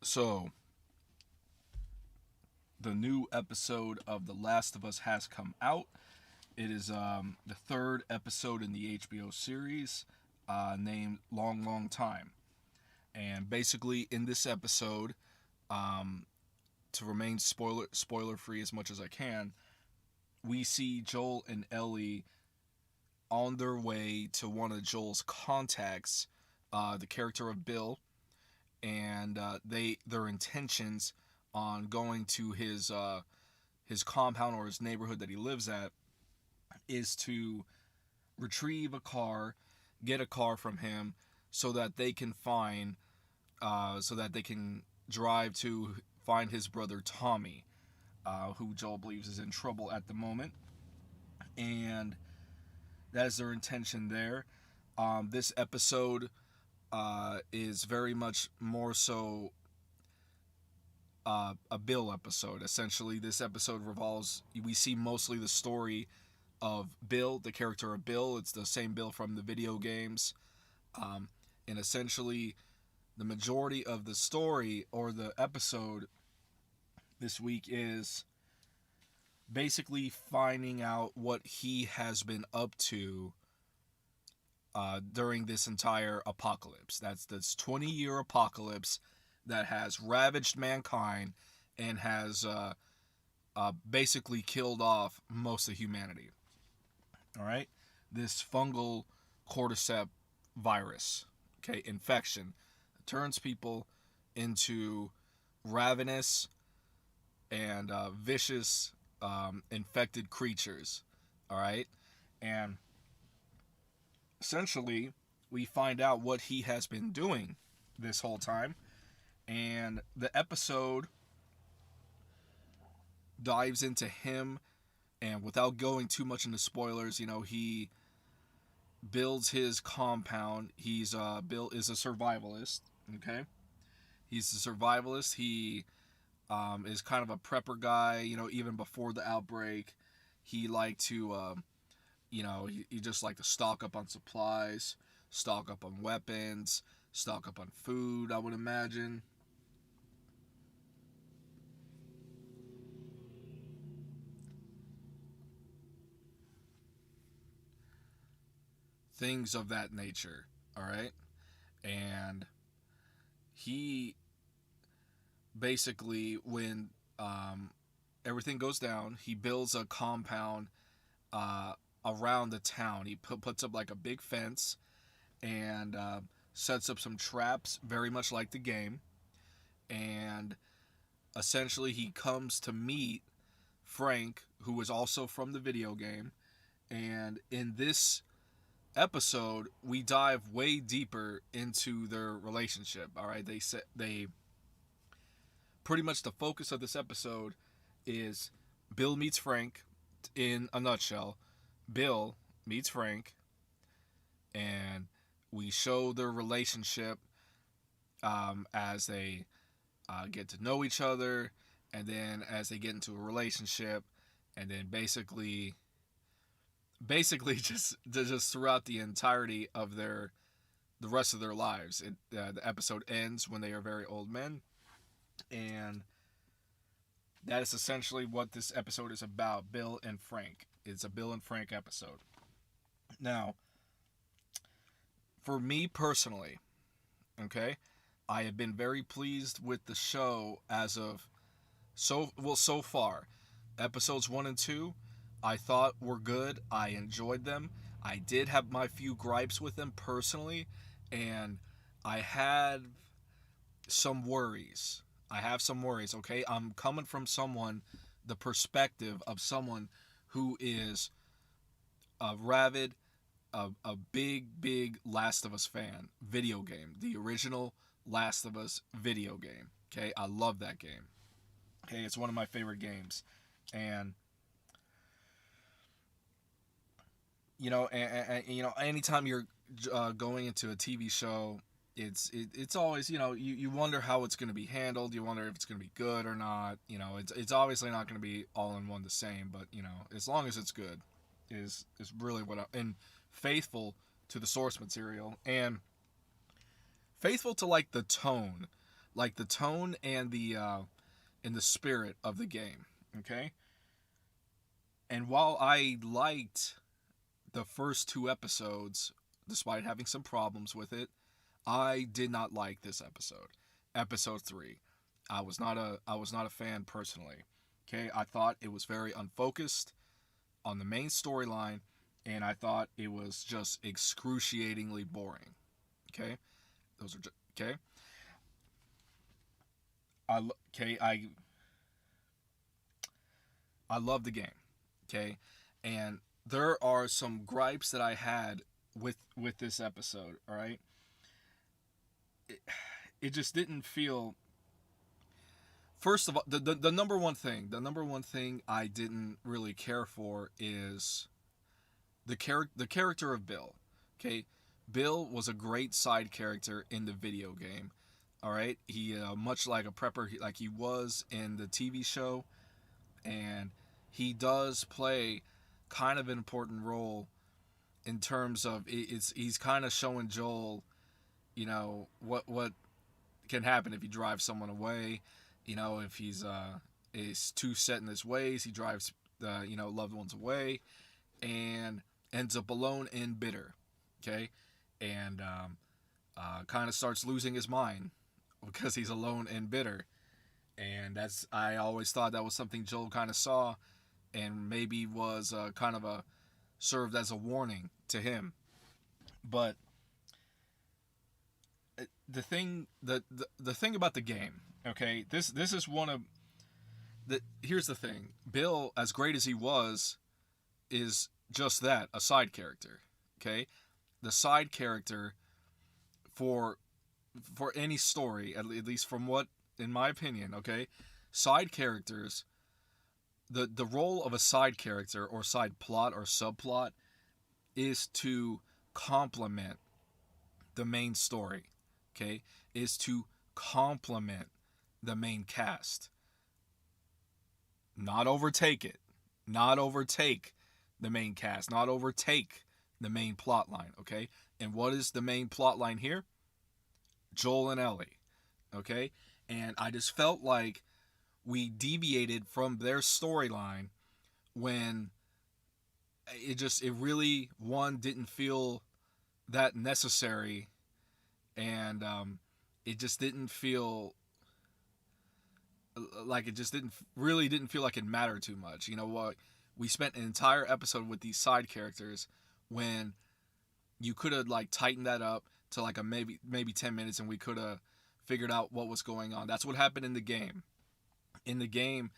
So, the new episode of The Last of Us has come out. It is the third episode in the HBO series named Long, Long Time. And basically, in this episode, um, to remain spoiler free as much as I can, we see Joel and Ellie on their way to one of Joel's contacts, the character of Bill, and their intentions on going to his compound or his neighborhood that he lives at is to retrieve a car, get a car from him, so that they can so that they can drive to find his brother Tommy, who Joel believes is in trouble at the moment, and that is their intention there. This episode is very much more so a Bill episode. Essentially, this episode we see mostly the story of Bill, the character of Bill. It's the same Bill from the video games. Um, and essentially, the majority of the story or the episode this week is basically finding out what he has been up to during this entire apocalypse. That's this 20-year apocalypse that has ravaged mankind and has basically killed off most of humanity. All right, this fungal cordyceps virus, okay, infection, turns people into ravenous and vicious infected creatures. All right, and essentially we find out what he has been doing this whole time, and the episode dives into him. And without going too much into spoilers, he builds his compound. Bill is a survivalist. Okay, he's a survivalist. He is kind of a prepper guy. Even before the outbreak, he liked to he just liked to stock up on supplies, stock up on weapons, stock up on food, I would imagine. Things of that nature. All right. And he basically, when everything goes down, he builds a compound around the town. He puts up like a big fence and sets up some traps, very much like the game. And essentially, he comes to meet Frank, who is also from the video game. And in this episode, we dive way deeper into their relationship. All right, they pretty much the focus of this episode is Bill meets Frank. In a nutshell, Bill meets Frank, and we show their relationship as they get to know each other, and then as they get into a relationship, and then basically just throughout the entirety of the rest of their lives. The episode ends when they are very old men, and that is essentially what this episode is about. Bill and Frank. It's a Bill and Frank episode. Now, for me personally, okay, I have been very pleased with the show as of so far. Episodes 1 and 2 I thought were good. I enjoyed them. I did have my few gripes with them personally, and I had some worries. I have some worries, okay? I'm coming from the perspective of someone who is a rabid, a big Last of Us fan. Video game. The original Last of Us video game. Okay? I love that game. Okay? It's one of my favorite games. And anytime you're going into a TV show, it's always, you wonder how it's going to be handled. You wonder if it's going to be good or not. It's obviously not going to be all in one the same, but as long as it's good, is really and faithful to the source material and faithful to like the tone like the tone and the spirit of the game. Okay, and while I liked the first two episodes, despite having some problems with it, I did not like this episode. Episode 3. I was not a fan personally. Okay, I thought it was very unfocused on the main storyline, and I thought it was just excruciatingly boring. Okay, those are just, okay. Okay, I love the game. Okay, and there are some gripes that I had with this episode. All right, it, it just didn't feel. First of all, the number one thing I didn't really care for is the character of Bill. Okay, Bill was a great side character in the video game. All right, he much like a prepper, like he was in the TV show, and he does play kind of an important role in terms of it's he's kind of showing Joel, what can happen if you drive someone away. If he's is too set in his ways, he drives loved ones away, and ends up alone and bitter. Okay, and kind of starts losing his mind because he's alone and bitter. And that's I always thought that was something Joel kind of saw, and maybe was kind of a served as a warning to him. But the thing about the game, okay, this is one of the here's the thing. Bill, as great as he was, is just that, a side character. Okay, the side character for any story, at least from what, in my opinion, okay, side characters, the role of a side character or side plot or subplot is to complement the main story. Okay, is to complement the main cast, not overtake it, not overtake the main cast, not overtake the main plot line. Okay, and what is the main plot line here? Joel and Ellie. Okay, and I just felt like we deviated from their storyline when it really, one, didn't feel that necessary, and it just didn't feel like it just didn't feel like it mattered too much. You know what? We spent an entire episode with these side characters when you could have like tightened that up to like a maybe 10 minutes, and we could have figured out what was going on. That's what happened in the game. In the game,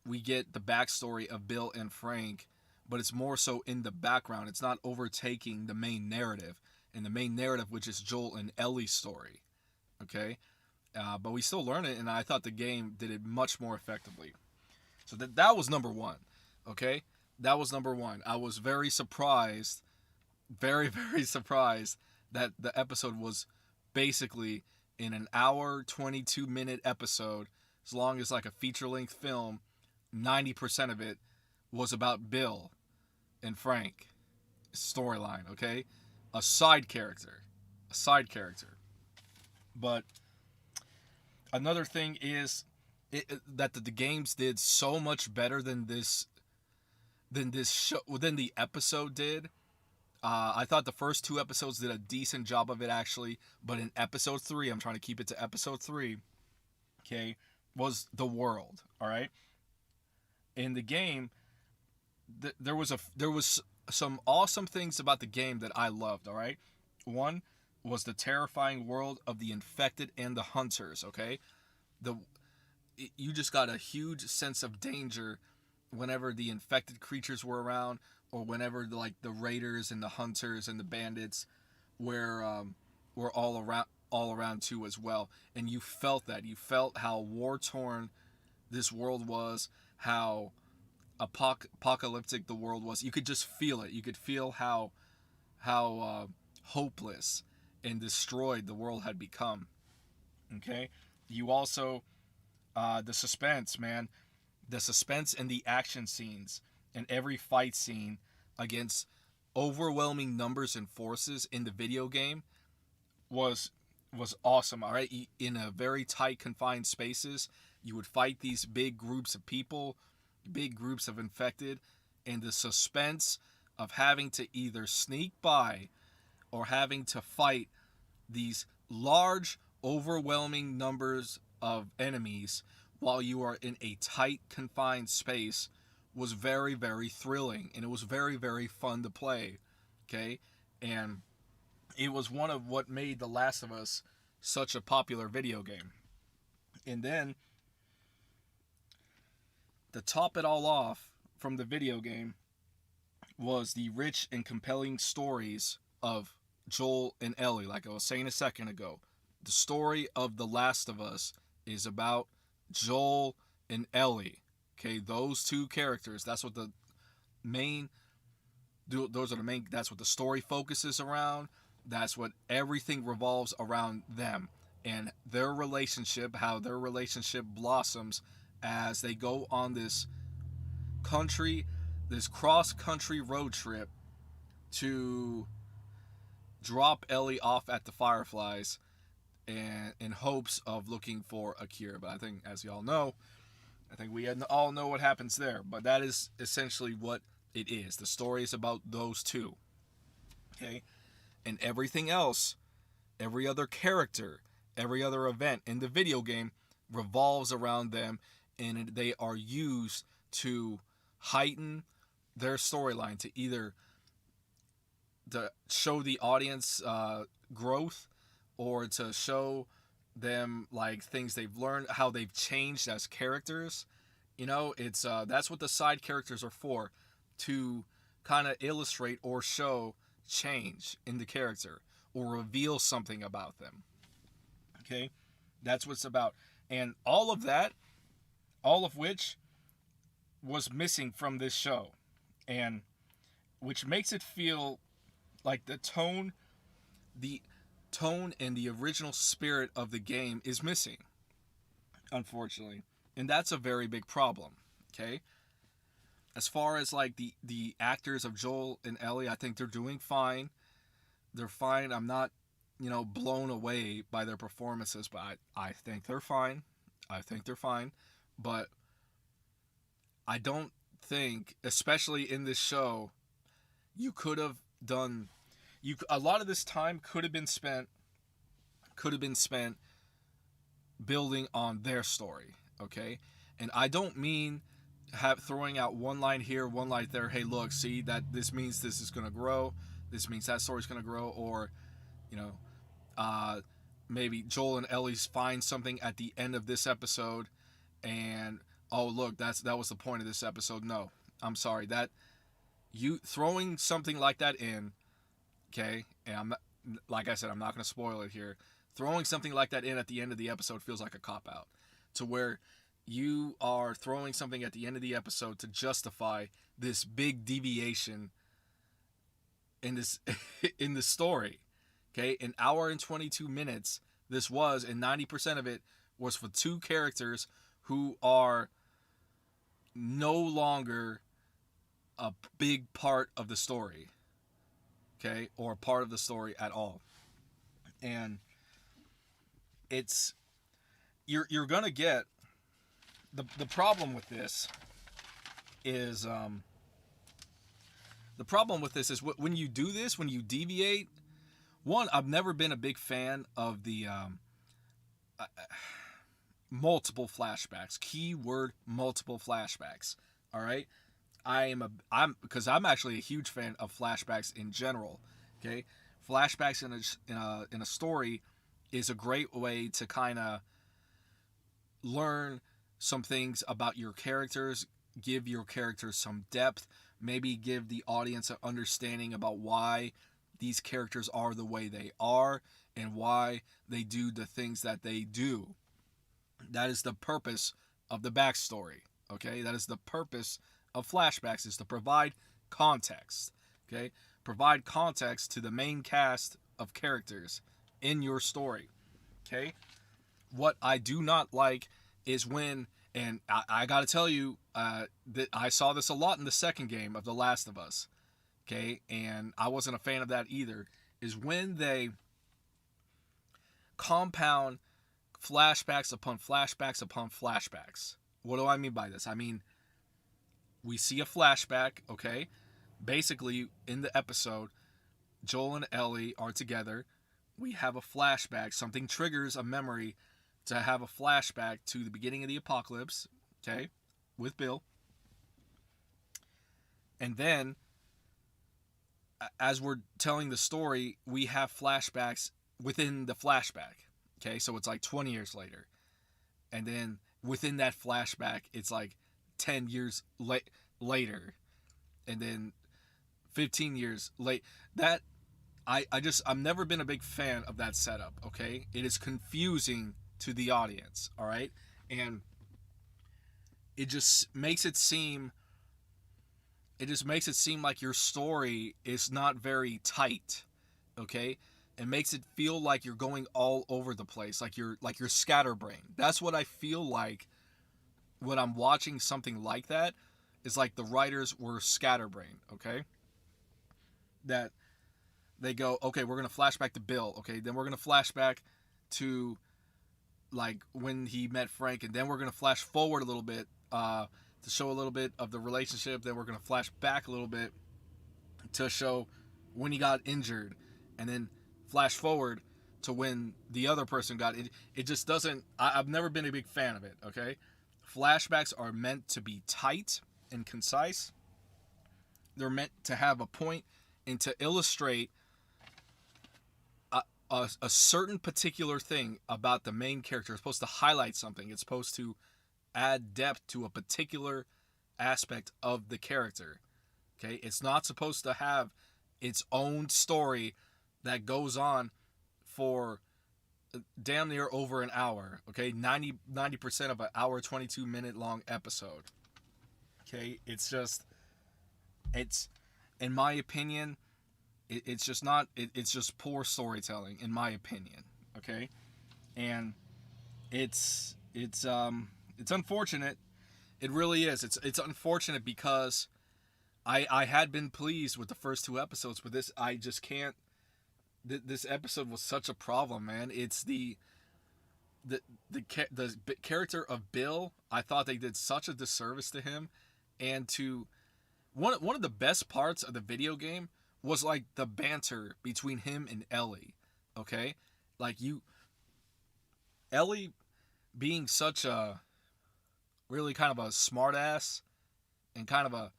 we get the backstory of Bill and Frank, but it's more so in the background. It's not overtaking the main narrative, and the main narrative, which is Joel and Ellie's story. Okay, but we still learn it, and I thought the game did it much more effectively. So that was number one. Okay, that was number one. I was very surprised, very very surprised that the episode was basically in an hour 22-minute episode, as long as like a feature-length film. 90% of it was about Bill and Frank storyline. Okay, a side character. But another thing is that the games did so much better than this show, than the episode did. I thought the first two episodes did a decent job of it, actually, but in episode 3, I'm trying to keep it to episode 3. Okay, was the world. All right, in the game, there was some awesome things about the game that I loved. All right, one was the terrifying world of the infected and the hunters. Okay, you just got a huge sense of danger whenever the infected creatures were around, or whenever like the raiders and the hunters and the bandits were all around too as well. And you felt that. You felt how war torn this world was, how apocalyptic the world was. You could just feel it. You could feel how hopeless and destroyed the world had become. Okay, you also the suspense, man, the suspense in the action scenes and every fight scene against overwhelming numbers and forces in the video game was was awesome. All right, in a very tight, confined spaces, you would fight these big groups of people, big groups of infected, and the suspense of having to either sneak by or having to fight these large, overwhelming numbers of enemies while you are in a tight, confined space was very, very thrilling, and it was very, very fun to play. Okay, and it was one of what made The Last of Us such a popular video game. And then, to top it all off from the video game, was the rich and compelling stories of Joel and Ellie. Like I was saying a second ago, the story of The Last of Us is about Joel and Ellie. Okay, those two characters. That's what the main. Those are the main. That's what the story focuses around. That's what everything revolves around them and their relationship. How their relationship blossoms as they go on this cross country road trip to drop Ellie off at the Fireflies and in hopes of looking for a cure. But I think, as y'all know, I think we all know what happens there. But that is essentially what it is. The story is about those two. Okay? And everything else, every other character, every other event in the video game revolves around them, and they are used to heighten their storyline, to either to show the audience growth, or to show them like things they've learned, how they've changed as characters. You know, it's that's what the side characters are for, to kind of illustrate or show change in the character or reveal something about them. Okay, that's what it's about, and all of that, all of which was missing from this show, and which makes it feel like the tone and the original spirit of the game is missing, unfortunately. And that's a very big problem. Okay, as far as like the actors of Joel and Ellie, I think they're doing fine. They're fine. I'm not, blown away by their performances, but I think they're fine. I think they're fine. But I don't think, especially in this show, you could have done a lot of this time could have been spent building on their story. Okay, and I don't mean throwing out one line here, one line there. Hey, look, see that this means this is going to grow. This means that story's going to grow, or maybe Joel and Ellie's find something at the end of this episode, and oh look, that was the point of this episode. No, I'm sorry, that you throwing something like that in, okay, and I'm not, like I said, I'm not going to spoil it here. Throwing something like that in at the end of the episode feels like a cop out, to where you are throwing something at the end of the episode to justify this big deviation in this in the story. Okay, an hour and 22 minutes this was, and 90% of it was for two characters who are no longer a big part of the story. Okay, or part of the story at all. And it's you're gonna get the problem with this is when you do this, when you deviate. One, I've never been a big fan of the multiple flashbacks. Keyword multiple flashbacks. All right, because I'm actually a huge fan of flashbacks in general. Okay, flashbacks in a story is a great way to kind of learn some things about your characters, give your characters some depth, maybe give the audience an understanding about why these characters are the way they are and why they do the things that they do. That is the purpose of the backstory. Okay, that is the purpose of flashbacks, is to provide context. Okay, provide context to the main cast of characters in your story. Okay, what I do not like is when, and I gotta tell you, that I saw this a lot in the second game of The Last of Us. Okay, and I wasn't a fan of that either, is when compound flashbacks upon flashbacks upon flashbacks. What do I mean by this? I mean, we see a flashback, okay? Basically, in the episode, Joel and Ellie are together. We have a flashback. Something triggers a memory to have a flashback to the beginning of the apocalypse, okay, with Bill. And then, as we're telling the story, we have flashbacks within the flashback, okay? So it's like 20 years later. And then within that flashback, it's like 10 years later. And then 15 years late. That, I've never been a big fan of that setup, okay? It is confusing to the audience, all right? And it just makes it seem like your story is not very tight, okay? It makes it feel like you're going all over the place, like you're scatterbrained. That's what I feel like when I'm watching something like that. Is like the writers were scatterbrained, okay? That they go, okay, we're gonna flash back to Bill, okay, then we're gonna flash back to like when he met Frank, and then we're gonna flash forward a little bit to show a little bit of the relationship. Then we're gonna flash back a little bit to show when he got injured, and then flash forward to when the other person got it. It just doesn't. I've never been a big fan of it. Okay, flashbacks are meant to be tight and concise. They're meant to have a point and to illustrate a certain particular thing about the main character. It's supposed to highlight something. It's supposed to add depth to a particular aspect of the character. Okay, it's not supposed to have its own story that goes on for damn near over an hour. Okay, 90% of an hour 22-minute long episode. Okay, it's in my opinion, it's just not. It's just poor storytelling, in my opinion. Okay, and it's unfortunate. It really is. It's unfortunate because I had been pleased with the first two episodes, but this I just can't. This episode was such a problem, man. It's the character of Bill. I thought they did such a disservice to him, and to one of the best parts of the video game was like the banter between him and Ellie. Okay, like Ellie being such a really kind of a smartass and kind of a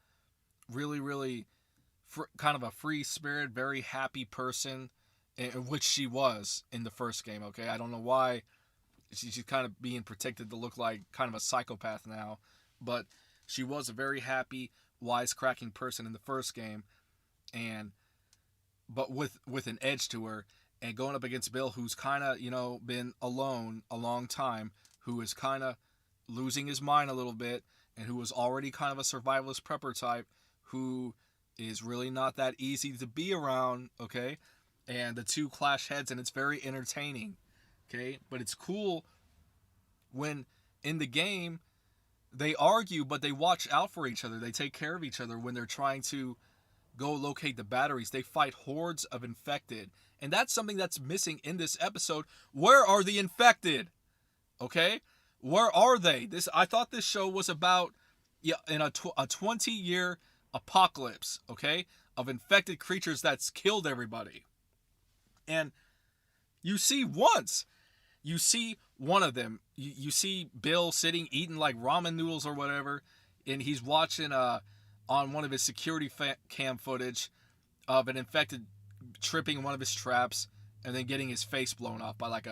really kind of a free spirit, very happy person, which she was in the first game. Okay, I don't know why she's kind of being protected to look like kind of a psychopath now, but she was a very happy, wisecracking person in the first game, but with an edge to her, and going up against Bill, who's kind of been alone a long time, who is kind of losing his mind a little bit, and who was already kind of a survivalist prepper type, who is really not that easy to be around. Okay, and the two clash heads, and it's very entertaining. Okay, but it's cool when in the game they argue, but they watch out for each other. They take care of each other when they're trying to go locate the batteries. They fight hordes of infected, and that's something that's missing in this episode. Where are the infected? Okay, where are they? I thought this show was about in a 20-year apocalypse, okay, of infected creatures that's killed everybody. And you see one of them. You see Bill sitting eating like ramen noodles or whatever, and he's watching on one of his security cam footage of an infected tripping one of his traps and then getting his face blown off by like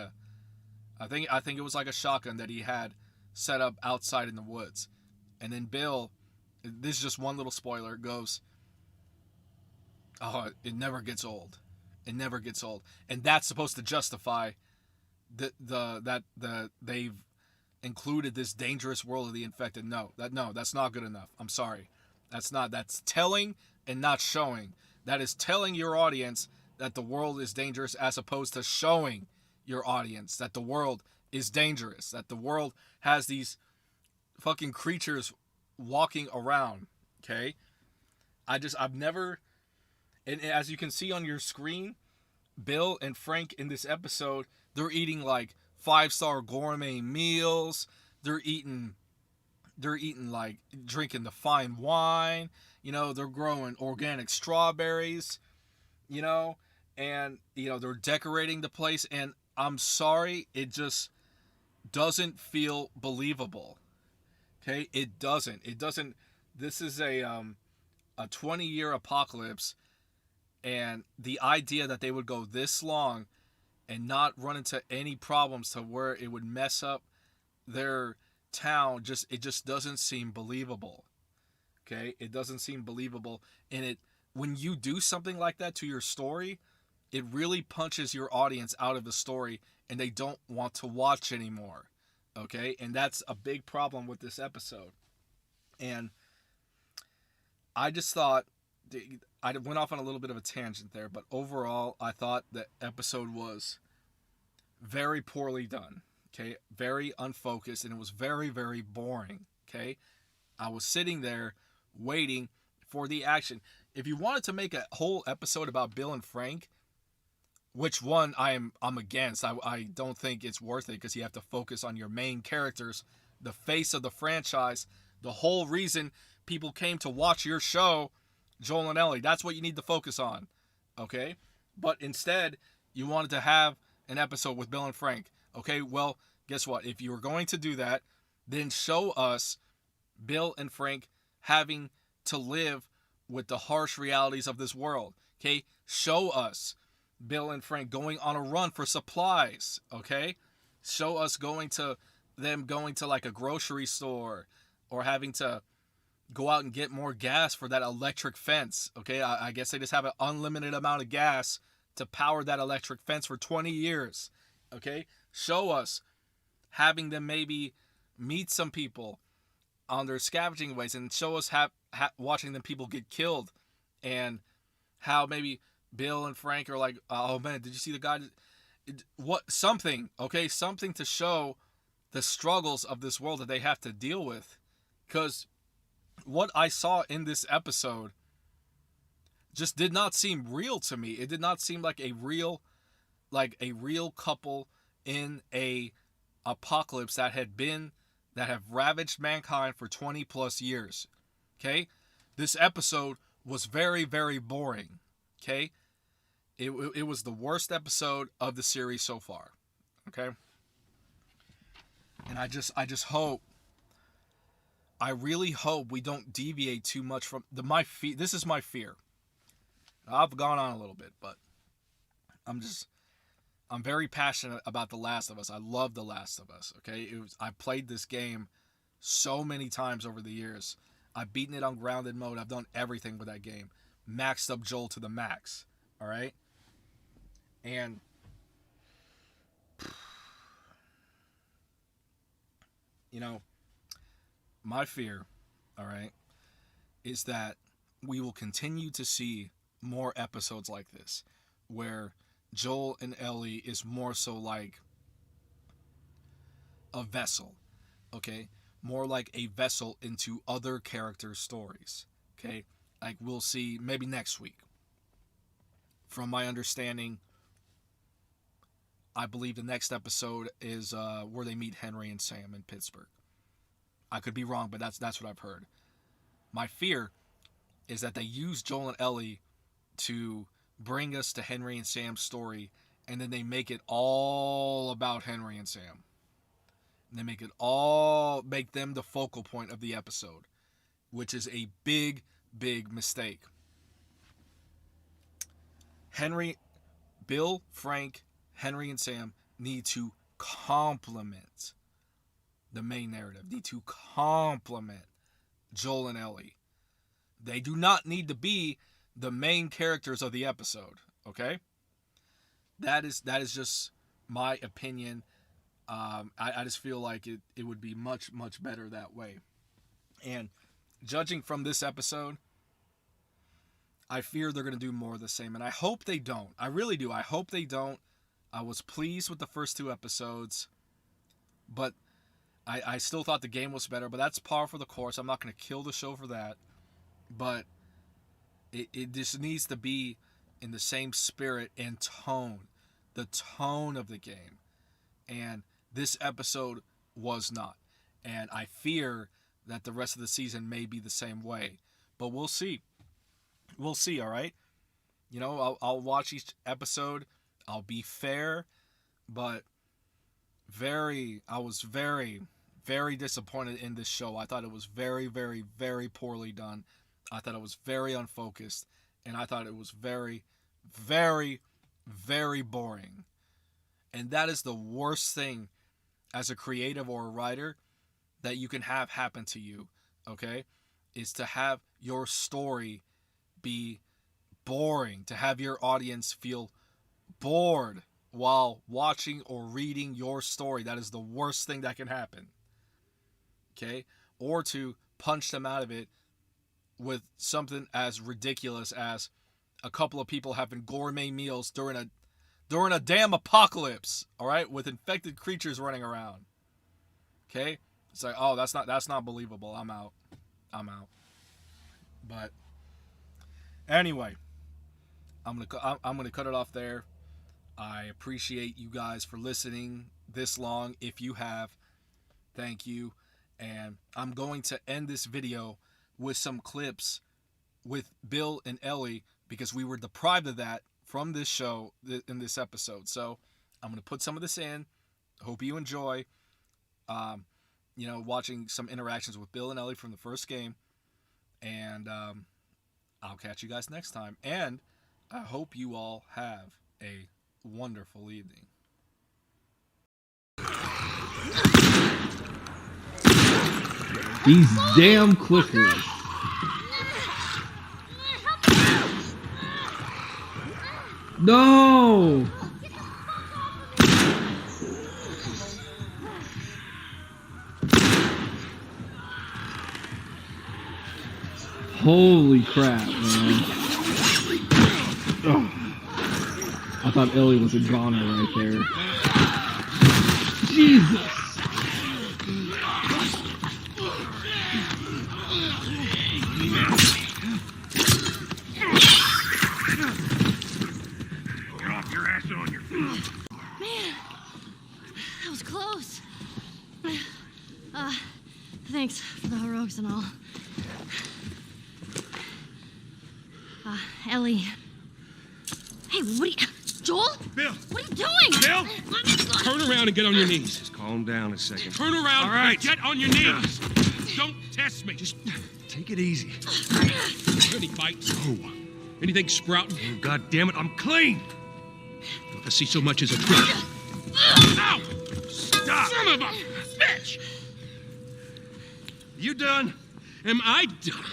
I think it was like a shotgun that he had set up outside in the woods. And then Bill, this is just one little spoiler, goes, "Oh, it never gets old. It never gets old." And that's supposed to justify that they've included this dangerous world of the infected. No, that's not good enough. I'm sorry. That's telling and not showing. That is telling your audience that the world is dangerous, as opposed to showing your audience that the world is dangerous, that the world has these fucking creatures walking around. Okay? I've never, and as you can see on your screen, Bill and Frank in this episode, They're eating like 5-star gourmet meals. They're eating like drinking the fine wine. They're growing organic strawberries. You know, and they're decorating the place. And I'm sorry, it just doesn't feel believable. Okay, it doesn't. It doesn't. This is a 20-year apocalypse, and the idea that they would go this long and not run into any problems to where it would mess up their town, it just doesn't seem believable. Okay, it doesn't seem believable. And when you do something like that to your story, it really punches your audience out of the story, and they don't want to watch anymore. Okay, and that's a big problem with this episode. And I just thought, I went off on a little bit of a tangent there, but overall, I thought the episode was very poorly done. Okay, very unfocused, and it was very, very boring. Okay, I was sitting there waiting for the action. If you wanted to make a whole episode about Bill and Frank, which one I'm against, I don't think it's worth it, because you have to focus on your main characters, the face of the franchise, the whole reason people came to watch your show, Joel and Ellie. That's what you need to focus on, okay? But instead, you wanted to have an episode with Bill and Frank. Okay, well, guess what? If you were going to do that, then show us Bill and Frank having to live with the harsh realities of this world. Okay, show us Bill and Frank going on a run for supplies. Okay, show us going to like a grocery store, or having to go out and get more gas for that electric fence. Okay, I guess they just have an unlimited amount of gas to power that electric fence for 20 years. Okay, show us having them maybe meet some people on their scavenging ways, and show us watching them people get killed, and how maybe Bill and Frank are like, oh man, did you see the guy? Something to show the struggles of this world that they have to deal with. Because what I saw in this episode just did not seem real to me. It did not seem like a real couple in a apocalypse that have ravaged mankind for 20 plus years. Okay, this episode was very, very boring. Okay, it was the worst episode of the series so far. Okay, and I just hope, I really hope we don't deviate too much from this is my fear. I've gone on a little bit, but I'm very passionate about The Last of Us. I love The Last of Us. Okay, I played this game so many times over the years. I've beaten it on grounded mode. I've done everything with that game. Maxed up Joel to the max. All right, and my fear, all right, is that we will continue to see more episodes like this, where Joel and Ellie is more so like a vessel, okay? More like a vessel into other characters' stories, okay? Like we'll see maybe next week. From my understanding, I believe the next episode is where they meet Henry and Sam in Pittsburgh. I could be wrong, but that's what I've heard. My fear is that they use Joel and Ellie to bring us to Henry and Sam's story, and then they make it all about Henry and Sam. And they make them the focal point of the episode, which is a big, big mistake. Bill, Frank, Henry, and Sam need to complement the main narrative, need to complement Joel and Ellie. They do not need to be the main characters of the episode, okay? That is just my opinion. I just feel like it would be much, much better that way. And judging from this episode, I fear they're going to do more of the same. And I hope they don't. I really do. I hope they don't. I was pleased with the first 2 episodes. But I still thought the game was better. But that's par for the course. I'm not going to kill the show for that. But it just needs to be in the same spirit and tone. The tone of the game. And this episode was not. And I fear that the rest of the season may be the same way. But we'll see. We'll see, all right? You know, I'll watch each episode. I'll be fair, but I was very, very disappointed in this show. I thought it was very, very, very poorly done. I thought it was very unfocused, and I thought it was very, very, very boring. And that is the worst thing as a creative or a writer that you can have happen to you, okay? Is to have your story be boring, to have your audience feel bored while watching or reading your story. That is the worst thing that can happen, okay? Or to punch them out of it with something as ridiculous as a couple of people having gourmet meals during a damn apocalypse, all right, with infected creatures running around. Okay? It's like, oh, that's not believable. I'm out. But anyway, I'm gonna cut it off there. I appreciate you guys for listening this long. If you have, thank you. And I'm going to end this video with some clips with Bill and Ellie because we were deprived of that from this show in this episode. So I'm going to put some of this in. Hope you enjoy, watching some interactions with Bill and Ellie from the first game. And I'll catch you guys next time. And I hope you all have a wonderful evening. These damn clickers. No! Holy crap, man. Oh. I thought Ellie was a goner right there. Jesus! Thanks for the heroics and all. Ellie. Hey, what are you... Joel? Bill! What are you doing? Bill! Turn around and get on your knees. Just calm down a second. Turn around All right. and get on your knees. Don't test me. Just take it easy. Any bites? No. Anything sprouting? Oh, God damn it, I'm clean! Don't I see so much as a trick? Ow! Stop! Son of a bitch! You done? Am I done?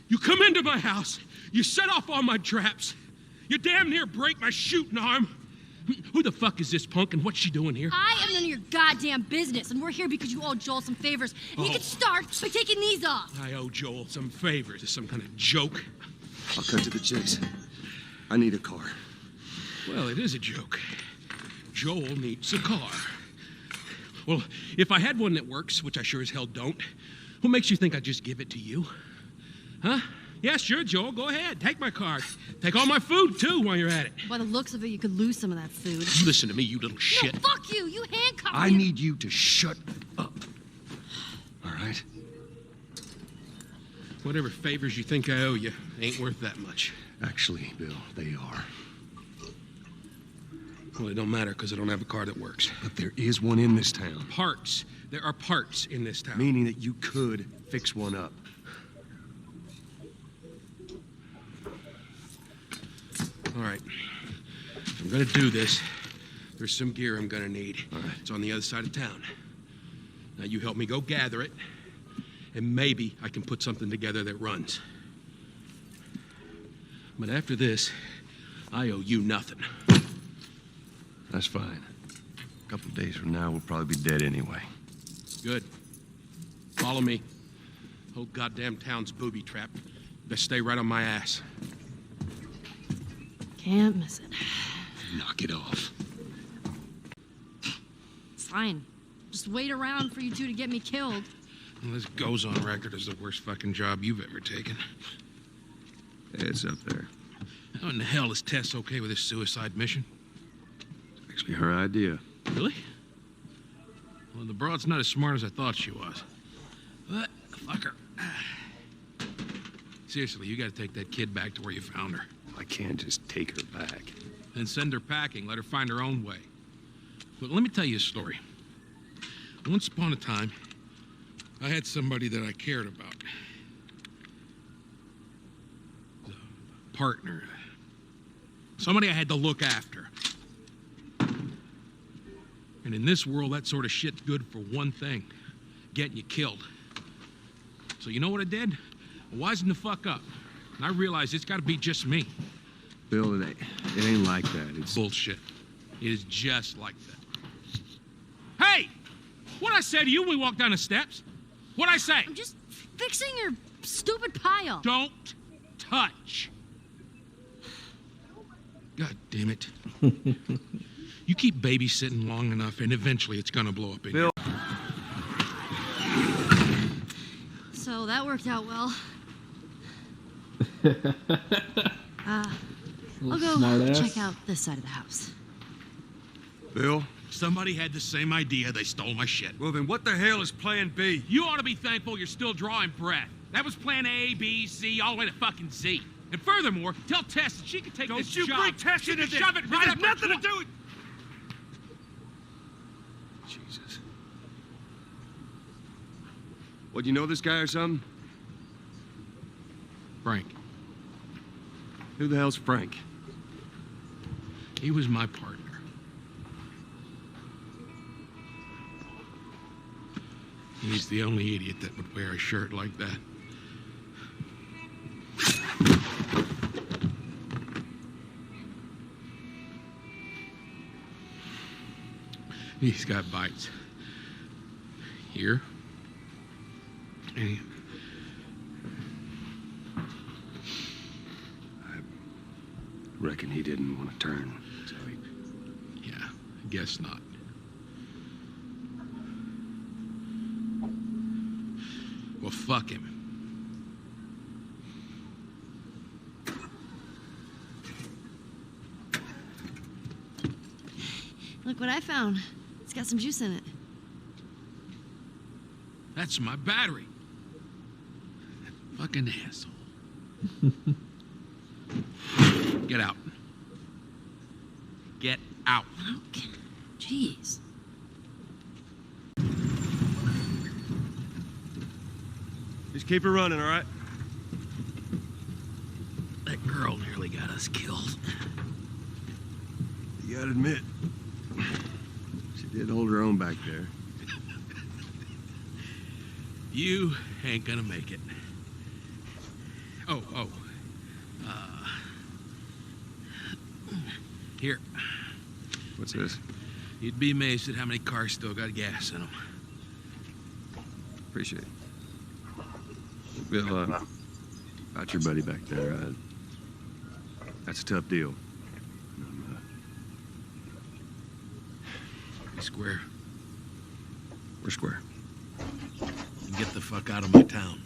You come into my house, you set off all my traps, you damn near break my shooting arm. Who the fuck is this punk and what's she doing here? I am none of your goddamn business, and we're here because you owe Joel some favors. And you can start by taking these off. I owe Joel some favors. Is some kind of joke? I'll cut to the chase. I need a car. Well, it is a joke. Joel needs a car. Well, if I had one that works, which I sure as hell don't, what makes you think I'd just give it to you? Huh? Yeah, sure, Joel, go ahead. Take my car. Take all my food, too, while you're at it. By the looks of it, you could lose some of that food. Listen to me, you little shit. No, fuck you. You handcuffed me. I need you to shut up. All right? Whatever favors you think I owe you ain't worth that much. Actually, Bill, they are. Well, it don't matter because I don't have a car that works. But there is one in this town. Parts. There are parts in this town. Meaning that you could fix one up. All right. If I'm gonna do this, there's some gear I'm gonna need. All right. It's on the other side of town. Now you help me go gather it, and maybe I can put something together that runs. But after this, I owe you nothing. That's fine. A couple days from now, we'll probably be dead anyway. Good. Follow me. Whole goddamn town's booby-trapped. Best stay right on my ass. Can't miss it. Knock it off. Fine. Just wait around for you two to get me killed. Well, this goes on record as the worst fucking job you've ever taken. It's up there. How in the hell is Tess okay with this suicide mission? It's actually her idea. Really? Well, the broad's not as smart as I thought she was. But, fuck her. Seriously, you gotta take that kid back to where you found her. I can't just take her back. Then send her packing, let her find her own way. But let me tell you a story. Once upon a time, I had somebody that I cared about. A partner. Somebody I had to look after. And in this world, that sort of shit's good for one thing. Getting you killed. So you know what I did? I wisened the fuck up. And I realized it's gotta be just me. Bill, it ain't like that. It's Bullshit. It is just like that. Hey! What'd I say to you when we walked down the steps? What'd I say? I'm just fixing your stupid pile. Don't touch. God damn it. You keep babysitting long enough and eventually it's gonna blow up in Bill. you. So that worked out well. I'll go Smart-ass. check out this side of the house. Bill? Somebody had the same idea, they stole my shit. Well, then what the hell is plan B? You ought to be thankful you're still drawing breath. That was plan A, B, C, all the way to fucking Z. And furthermore, tell Tess that she can take this job. Don't you bring Tess She into can this. shove it right It up has her nothing to twat. do with... Jesus. What, you know this guy or something? Frank, Who the hell's Frank? he was my partner. He's the only idiot that would wear a shirt like that. He's got bites. Here. And Reckon he didn't want to turn, so he... yeah, I guess not. Well, fuck him. Look what I found. It's got some juice in it. That's my battery. That fucking asshole. Get out. Get out. Okay. Jeez. Just keep her running, all right? That girl nearly got us killed. You gotta admit, she did hold her own back there. You ain't gonna make it. Oh. Here. What's this? You'd be amazed at how many cars still got gas in them. Appreciate it. Bill, about your buddy back there, that's a tough deal. Be square. We're square. And get the fuck out of my town.